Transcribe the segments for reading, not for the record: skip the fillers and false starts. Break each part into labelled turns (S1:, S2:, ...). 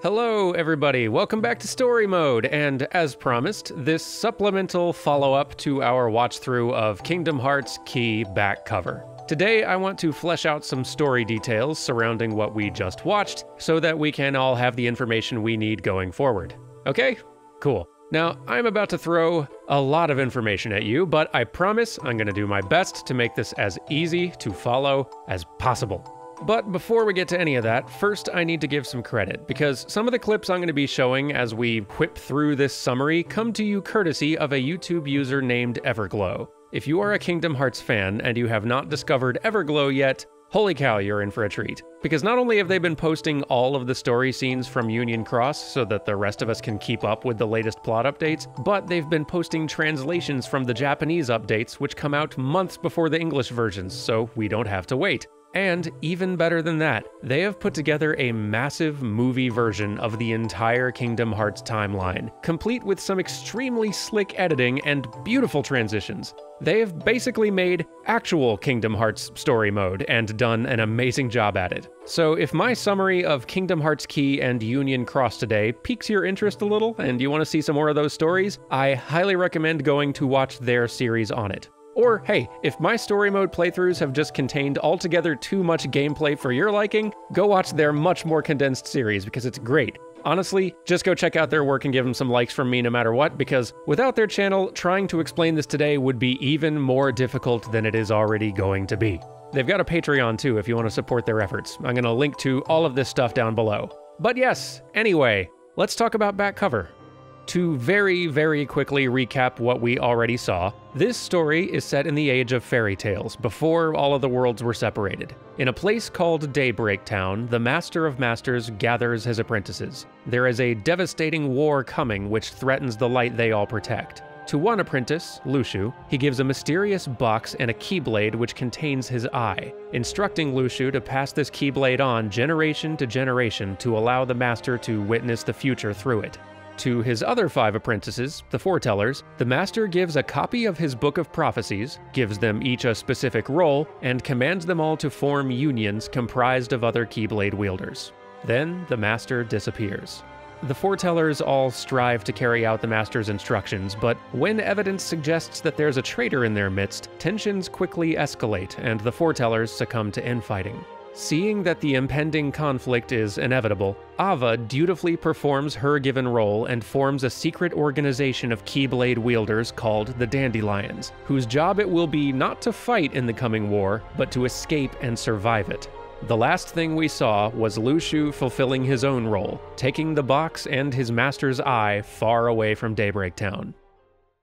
S1: Hello everybody, welcome back to Story Mode, and as promised, this supplemental follow-up to our watch-through of Kingdom Hearts Key back cover. Today I want to flesh out some story details surrounding what we just watched, so that we can all have the information we need going forward. Okay? Cool. Now, I'm about to throw a lot of information at you, but I promise I'm gonna do my best to make this as easy to follow as possible. But before we get to any of that, first I need to give some credit, because some of the clips I'm going to be showing as we whip through this summary come to you courtesy of a YouTube user named Everglow. If you are a Kingdom Hearts fan and you have not discovered Everglow yet, holy cow, you're in for a treat. Because not only have they been posting all of the story scenes from Union Cross so that the rest of us can keep up with the latest plot updates, but they've been posting translations from the Japanese updates, which come out months before the English versions, so we don't have to wait. And even better than that, they have put together a massive movie version of the entire Kingdom Hearts timeline, complete with some extremely slick editing and beautiful transitions. They have basically made actual Kingdom Hearts story mode and done an amazing job at it. So if my summary of Kingdom Hearts Key and Union Cross today piques your interest a little and you want to see some more of those stories, I highly recommend going to watch their series on it. Or, hey, if my story mode playthroughs have just contained altogether too much gameplay for your liking, go watch their much more condensed series because it's great. Honestly, just go check out their work and give them some likes from me no matter what, because without their channel, trying to explain this today would be even more difficult than it is already going to be. They've got a Patreon too if you want to support their efforts. I'm going to link to all of this stuff down below. But yes, anyway, let's talk about back cover. To very quickly recap what we already saw, this story is set in the age of fairy tales, before all of the worlds were separated. In a place called Daybreak Town, the Master of Masters gathers his apprentices. There is a devastating war coming which threatens the light they all protect. To one apprentice, Luxu, he gives a mysterious box and a keyblade which contains his eye, instructing Luxu to pass this keyblade on generation to generation to allow the Master to witness the future through it. To his other 5 apprentices, the Foretellers, the Master gives a copy of his Book of Prophecies, gives them each a specific role, and commands them all to form unions comprised of other Keyblade wielders. Then the Master disappears. The Foretellers all strive to carry out the Master's instructions, but when evidence suggests that there's a traitor in their midst, tensions quickly escalate and the Foretellers succumb to infighting. Seeing that the impending conflict is inevitable, Ava dutifully performs her given role and forms a secret organization of Keyblade wielders called the Dandelions, whose job it will be not to fight in the coming war, but to escape and survive it. The last thing we saw was Luxu fulfilling his own role, taking the box and his master's eye far away from Daybreak Town.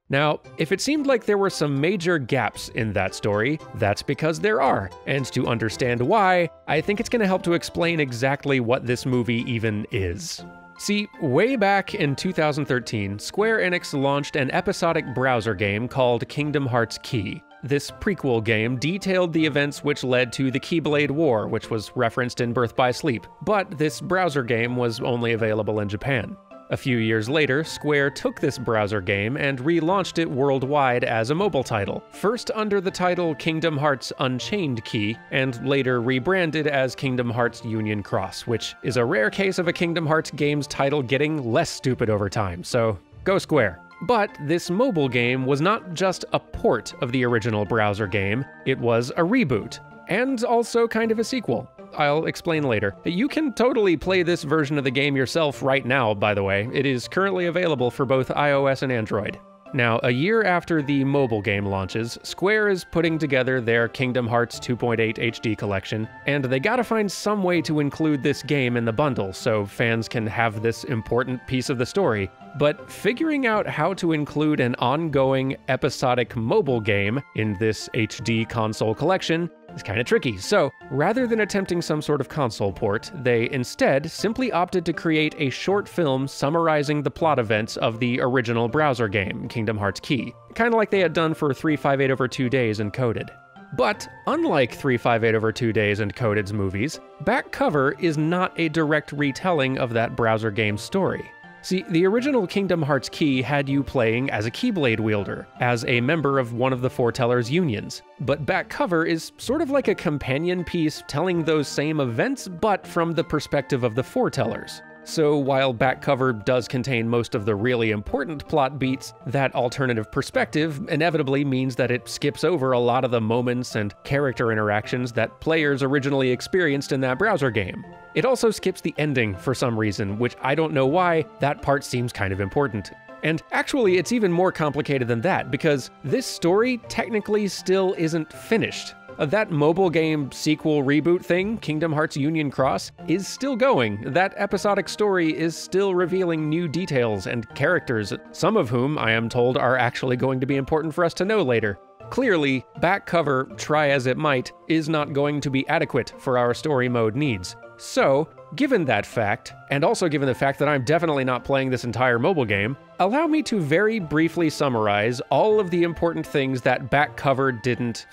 S1: Now, if it seemed like there were some major gaps in that story, that's because there are, and to understand why, I think it's going to help to explain exactly what this movie even is. See, way back in 2013, Square Enix launched an episodic browser game called Kingdom Hearts Key. This prequel game detailed the events which led to the Keyblade War, which was referenced in Birth by Sleep, but this browser game was only available in Japan. A few years later, Square took this browser game and relaunched it worldwide as a mobile title, first under the title Kingdom Hearts Unchained Key, and later rebranded as Kingdom Hearts Union Cross, which is a rare case of a Kingdom Hearts game's title getting less stupid over time, so go Square. But this mobile game was not just a port of the original browser game, it was a reboot, and also kind of a sequel. I'll explain later. You can totally play this version of the game yourself right now, by the way. It is currently available for both iOS and Android. Now, a year after the mobile game launches, Square is putting together their Kingdom Hearts 2.8 HD collection, and they gotta find some way to include this game in the bundle so fans can have this important piece of the story. But figuring out how to include an ongoing episodic mobile game in this HD console collection is kind of tricky. So rather than attempting some sort of console port, they instead simply opted to create a short film summarizing the plot events of the original browser game, Kingdom Hearts Key, kind of like they had done for 358 Over 2 Days and Coded. But unlike 358 Over 2 Days and Coded's movies, Back Cover is not a direct retelling of that browser game's story. See, the original Kingdom Hearts Key had you playing as a Keyblade wielder, as a member of one of the Foretellers' unions. But Back Cover is sort of like a companion piece telling those same events, but from the perspective of the Foretellers. So while back cover does contain most of the really important plot beats, that alternative perspective inevitably means that it skips over a lot of the moments and character interactions that players originally experienced in that browser game. It also skips the ending for some reason, which I don't know why. That part seems kind of important. And actually, it's even more complicated than that, because this story technically still isn't finished. That mobile game sequel reboot thing, Kingdom Hearts Union Cross, is still going. That episodic story is still revealing new details and characters, some of whom, I am told, are actually going to be important for us to know later. Clearly, back cover, try as it might, is not going to be adequate for our story mode needs. So, given that fact, and also given the fact that I'm definitely not playing this entire mobile game, allow me to very briefly summarize all of the important things that back cover didn't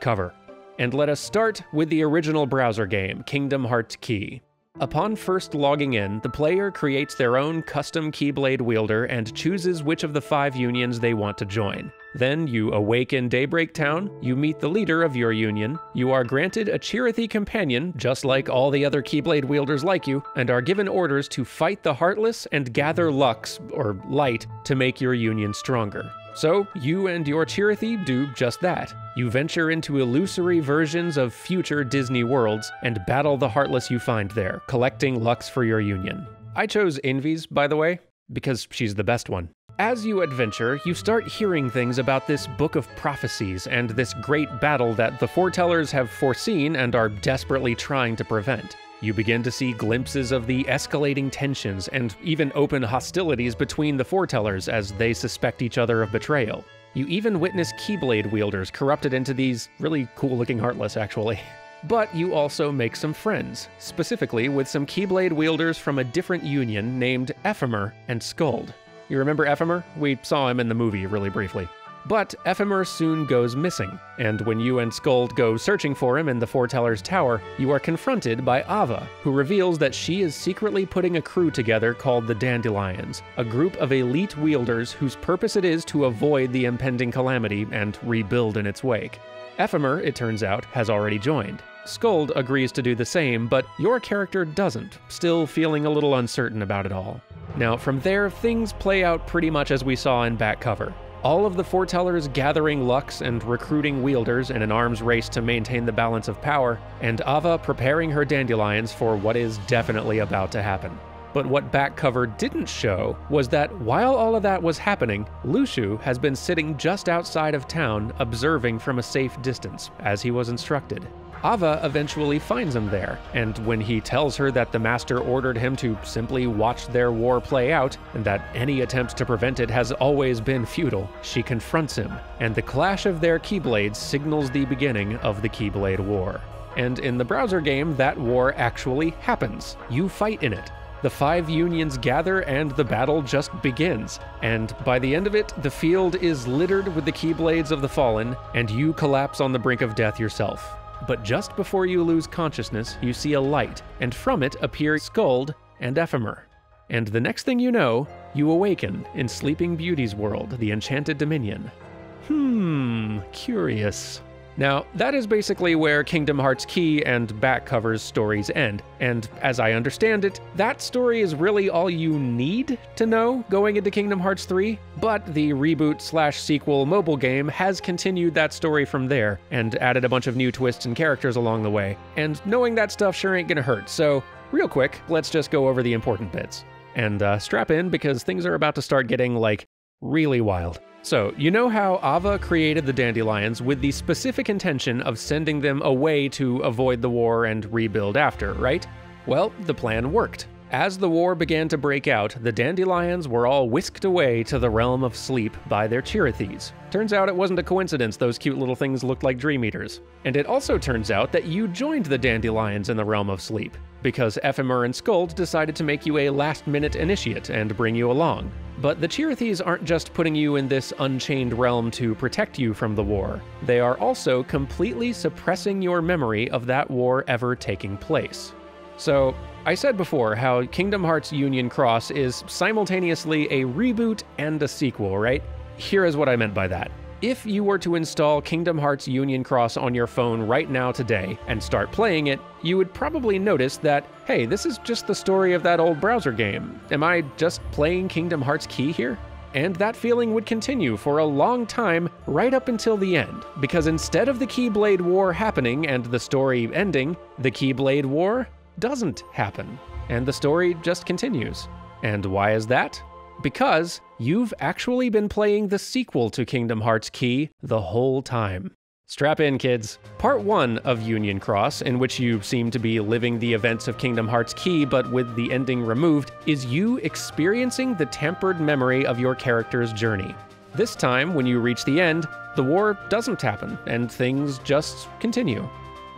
S1: cover. And let us start with the original browser game, Kingdom Hearts Key. Upon first logging in, the player creates their own custom Keyblade wielder and chooses which of the 5 unions they want to join. Then you awake in Daybreak Town, you meet the leader of your union, you are granted a Chirithy companion, just like all the other Keyblade wielders like you, and are given orders to fight the Heartless and gather Lux, or Light, to make your union stronger. So, you and your Chirithy do just that. You venture into illusory versions of future Disney worlds and battle the Heartless you find there, collecting Lux for your union. I chose Envy's, by the way, because she's the best one. As you adventure, you start hearing things about this book of prophecies and this great battle that the foretellers have foreseen and are desperately trying to prevent. You begin to see glimpses of the escalating tensions and even open hostilities between the foretellers as they suspect each other of betrayal. You even witness Keyblade wielders corrupted into these really cool-looking Heartless, actually. But you also make some friends, specifically with some Keyblade wielders from a different union named Ephemer and Skuld. You remember Ephemer? We saw him in the movie really briefly. But Ephemer soon goes missing, and when you and Skuld go searching for him in the Foreteller's Tower, you are confronted by Ava, who reveals that she is secretly putting a crew together called the Dandelions, a group of elite wielders whose purpose it is to avoid the impending calamity and rebuild in its wake. Ephemer, it turns out, has already joined. Skuld agrees to do the same, but your character doesn't, still feeling a little uncertain about it all. Now, from there, things play out pretty much as we saw in back cover. All of the foretellers gathering Lux and recruiting wielders in an arms race to maintain the balance of power, and Ava preparing her dandelions for what is definitely about to happen. But what back cover didn't show was that while all of that was happening, Luxu has been sitting just outside of town observing from a safe distance, as he was instructed. Ava eventually finds him there, and when he tells her that the Master ordered him to simply watch their war play out, and that any attempt to prevent it has always been futile, she confronts him, and the clash of their Keyblades signals the beginning of the Keyblade War. And in the browser game, that war actually happens. You fight in it. The 5 unions gather and the battle just begins, and by the end of it, the field is littered with the Keyblades of the Fallen, and you collapse on the brink of death yourself. But just before you lose consciousness, you see a light, and from it appear Skuld and Ephemer. And the next thing you know, you awaken in Sleeping Beauty's world, the Enchanted Dominion. Curious. Now, that is basically where Kingdom Hearts Key and back cover's stories end, and as I understand it, that story is really all you need to know going into Kingdom Hearts 3, but the reboot/sequel mobile game has continued that story from there, and added a bunch of new twists and characters along the way, and knowing that stuff sure ain't gonna hurt, so real quick, let's just go over the important bits. And strap in, because things are about to start getting, like, really wild. So, you know how Ava created the Dandelions with the specific intention of sending them away to avoid the war and rebuild after, right? Well, the plan worked. As the war began to break out, the Dandelions were all whisked away to the realm of sleep by their Chirithys. Turns out it wasn't a coincidence those cute little things looked like Dream Eaters. And it also turns out that you joined the Dandelions in the realm of sleep, because Ephemer and Skuld decided to make you a last-minute initiate and bring you along. But the Chirithys aren't just putting you in this unchained realm to protect you from the war. They are also completely suppressing your memory of that war ever taking place. So, I said before how Kingdom Hearts Union Cross is simultaneously a reboot and a sequel, right? Here is what I meant by that. If you were to install Kingdom Hearts Union Cross on your phone right now today and start playing it, you would probably notice that, hey, this is just the story of that old browser game. Am I just playing Kingdom Hearts Key here? And that feeling would continue for a long time right up until the end, because instead of the Keyblade War happening and the story ending, the Keyblade War doesn't happen, and the story just continues. And why is that? Because you've actually been playing the sequel to Kingdom Hearts Key the whole time. Strap in, kids. Part 1 of Union Cross, in which you seem to be living the events of Kingdom Hearts Key but with the ending removed, is you experiencing the tampered memory of your character's journey. This time, when you reach the end, the war doesn't happen, and things just continue.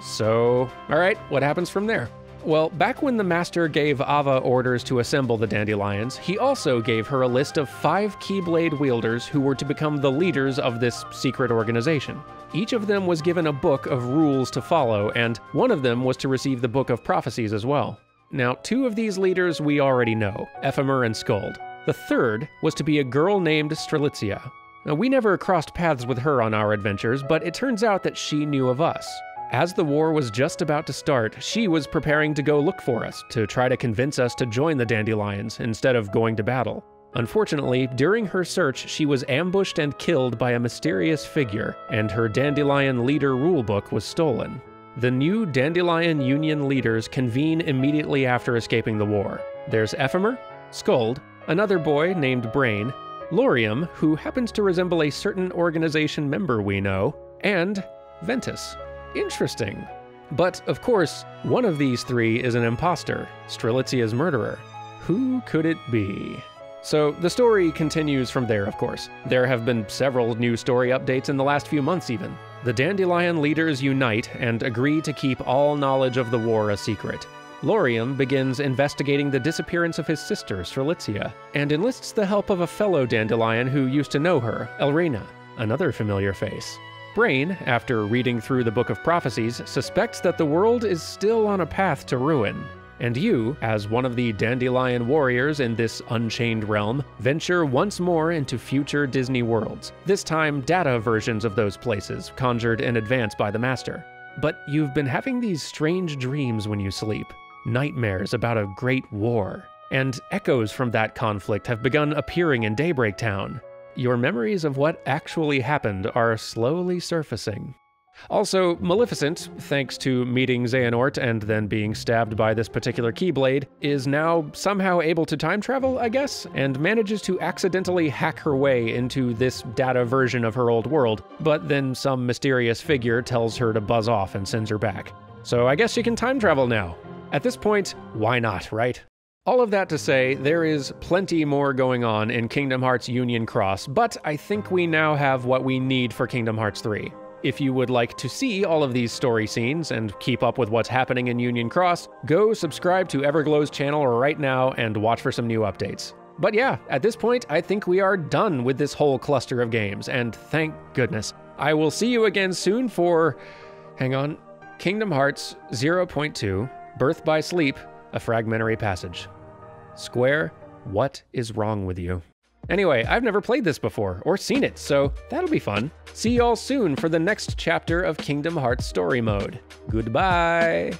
S1: So, alright, what happens from there? Well, back when the Master gave Ava orders to assemble the Dandelions, he also gave her a list of 5 Keyblade wielders who were to become the leaders of this secret organization. Each of them was given a book of rules to follow, and one of them was to receive the Book of Prophecies as well. Now, 2 of these leaders we already know, Ephemer and Skuld. The third was to be a girl named Strelitzia. Now, we never crossed paths with her on our adventures, but it turns out that she knew of us. As the war was just about to start, she was preparing to go look for us, to try to convince us to join the Dandelions instead of going to battle. Unfortunately, during her search, she was ambushed and killed by a mysterious figure, and her Dandelion Leader rulebook was stolen. The new Dandelion Union leaders convene immediately after escaping the war. There's Ephemer, Skuld, another boy named Brain, Laurium, who happens to resemble a certain organization member we know, and Ventus. Interesting. But, of course, one of these 3 is an imposter, Strelitzia's murderer. Who could it be? So, the story continues from there, of course. There have been several new story updates in the last few months, even. The Dandelion leaders unite and agree to keep all knowledge of the war a secret. Laurium begins investigating the disappearance of his sister, Strelitzia, and enlists the help of a fellow Dandelion who used to know her, Elrena, another familiar face. Brain, after reading through the Book of Prophecies, suspects that the world is still on a path to ruin. And you, as one of the Dandelion warriors in this unchained realm, venture once more into future Disney worlds, this time data versions of those places, conjured in advance by the Master. But you've been having these strange dreams when you sleep, nightmares about a great war, and echoes from that conflict have begun appearing in Daybreak Town. Your memories of what actually happened are slowly surfacing. Also, Maleficent, thanks to meeting Xehanort and then being stabbed by this particular Keyblade, is now somehow able to time travel, I guess, and manages to accidentally hack her way into this data version of her old world, but then some mysterious figure tells her to buzz off and sends her back. So I guess she can time travel now. At this point, why not, right? All of that to say, there is plenty more going on in Kingdom Hearts Union Cross, but I think we now have what we need for Kingdom Hearts 3. If you would like to see all of these story scenes and keep up with what's happening in Union Cross, go subscribe to Everglow's channel right now and watch for some new updates. But yeah, at this point, I think we are done with this whole cluster of games, and thank goodness. I will see you again soon for, hang on, Kingdom Hearts 0.2, Birth by Sleep, a fragmentary passage. Square, what is wrong with you? Anyway, I've never played this before, or seen it, so that'll be fun. See y'all soon for the next chapter of Kingdom Hearts Story Mode. Goodbye!